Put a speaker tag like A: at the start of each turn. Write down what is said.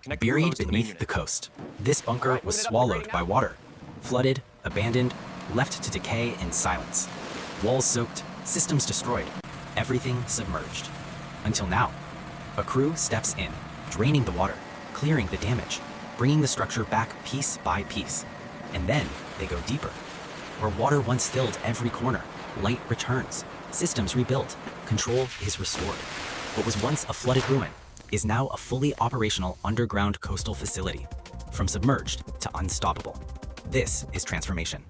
A: Buried beneath the coast, this bunker was swallowed by water, flooded, abandoned, left to decay in silence. Walls soaked, systems destroyed, everything submerged. Until now, a crew steps in, draining the water, clearing the damage, bringing the structure back piece by piece. And then they go deeper. Where water once filled every corner, light returns, systems rebuilt, control is restored. What was once a flooded ruin is now a fully operational underground coastal facility. From submerged to unstoppable. This is transformation.